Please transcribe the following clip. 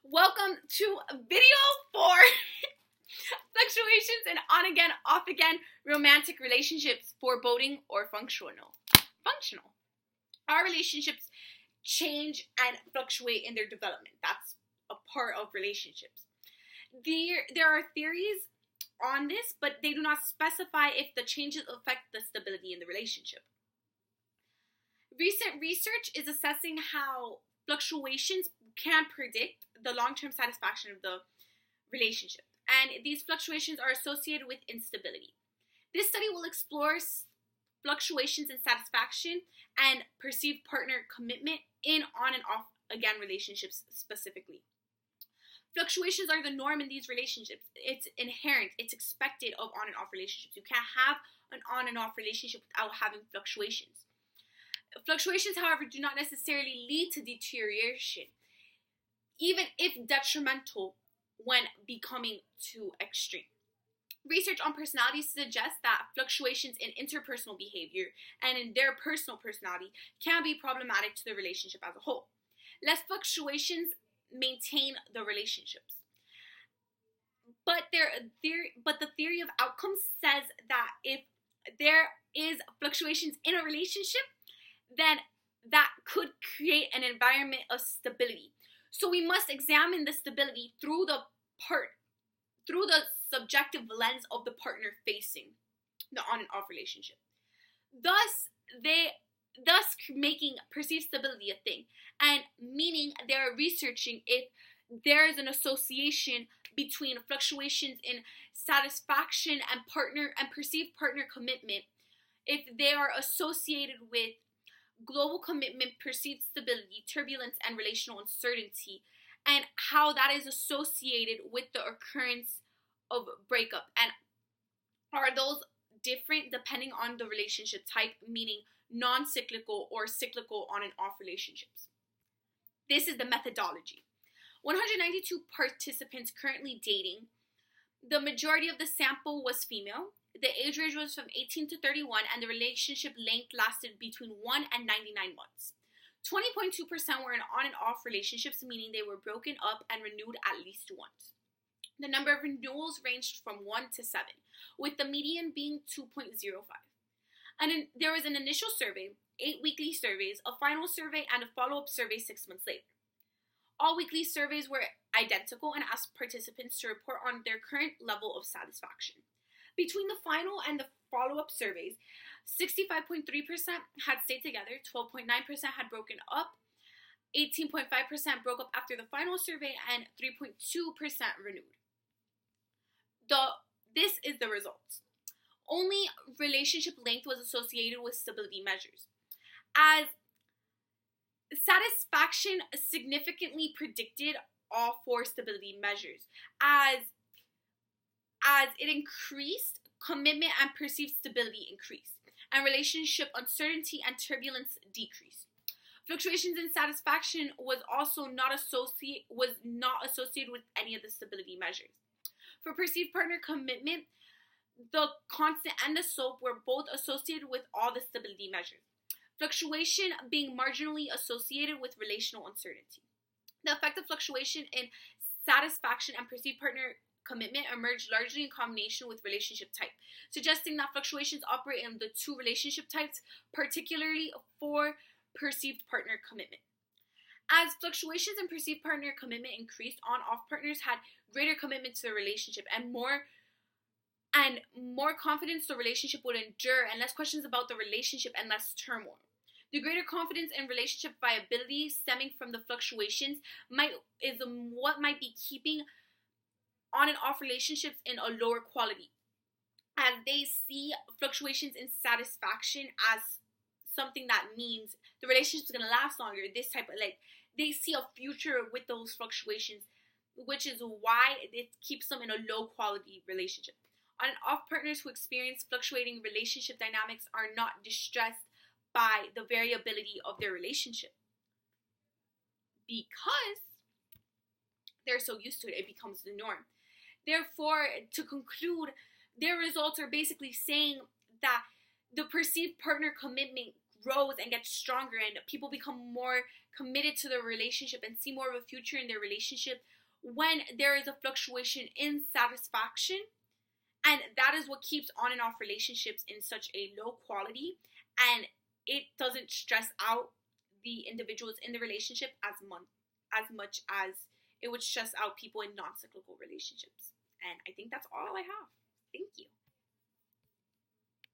Welcome to video 4 fluctuations in on again, off again romantic relationships, foreboding or functional. Our relationships change and fluctuate in their development. That's a part of relationships. There are theories on this, but they do not specify if the changes affect the stability in the relationship. Recent research is assessing how fluctuations can predict the long-term satisfaction of the relationship, and these fluctuations are associated with instability. This study will explore fluctuations in satisfaction and perceived partner commitment in on and off again relationships specifically. Fluctuations are the norm in these relationships. It's inherent, it's expected of on and off relationships. You can't have an on and off relationship without having fluctuations. Fluctuations, however, do not necessarily lead to deterioration, even if detrimental when becoming too extreme. Research on personalities suggests that fluctuations in interpersonal behavior and in their personal personality can be problematic to the relationship as a whole. Less fluctuations maintain the relationships. But the theory of outcomes says that if there is fluctuations in a relationship, then that could create an environment of stability. So we must examine the stability through the subjective lens of the partner facing the on and off relationship. Thus making perceived stability a thing, and meaning they're researching if there is an association between fluctuations in satisfaction and perceived partner commitment, if they are associated with global commitment, perceived stability, turbulence, and relational uncertainty, and how that is associated with the occurrence of breakup. And are those different depending on the relationship type, meaning non-cyclical or cyclical on and off relationships? This is the methodology. 192 participants currently dating. The majority of the sample was female. The age range was from 18 to 31, and the relationship length lasted between 1 and 99 months. 20.2% were in on and off relationships, meaning they were broken up and renewed at least once. The number of renewals ranged from 1 to 7, with the median being 2.05. And there was an initial survey, 8 weekly surveys, a final survey, and a follow-up survey 6 months later. All weekly surveys were identical and asked participants to report on their current level of satisfaction. Between the final and the follow-up surveys, 65.3% had stayed together, 12.9% had broken up, 18.5% broke up after the final survey, and 3.2% renewed. This is the results. Only relationship length was associated with stability measures, as satisfaction significantly predicted all 4 stability measures. As it increased, commitment and perceived stability increased, and relationship uncertainty and turbulence decreased. Fluctuations in satisfaction was not associated with any of the stability measures. For perceived partner commitment, the constant and the slope were both associated with all the stability measures, fluctuation being marginally associated with relational uncertainty. The effect of fluctuation in satisfaction and perceived partner commitment emerged largely in combination with relationship type, suggesting that fluctuations operate in the 2 relationship types, particularly for perceived partner commitment. As fluctuations in perceived partner commitment increased, on-off partners had greater commitment to the relationship and more confidence the relationship would endure, and less questions about the relationship and less turmoil. The greater confidence in relationship viability stemming from the fluctuations is what might be keeping on and off relationships in a lower quality, as they see fluctuations in satisfaction as something that means the relationship is going to last longer. This type of, they see a future with those fluctuations, which is why it keeps them in a low quality relationship. On and off partners who experience fluctuating relationship dynamics are not distressed by the variability of their relationship, because they're so used to it, it becomes the norm. Therefore, to conclude, their results are basically saying that the perceived partner commitment grows and gets stronger, and people become more committed to the relationship and see more of a future in their relationship when there is a fluctuation in satisfaction. And that is what keeps on and off relationships in such a low quality, and it doesn't stress out the individuals in the relationship as much as it would stress out people in non-cyclical relationships. And I think that's all I have. Thank you.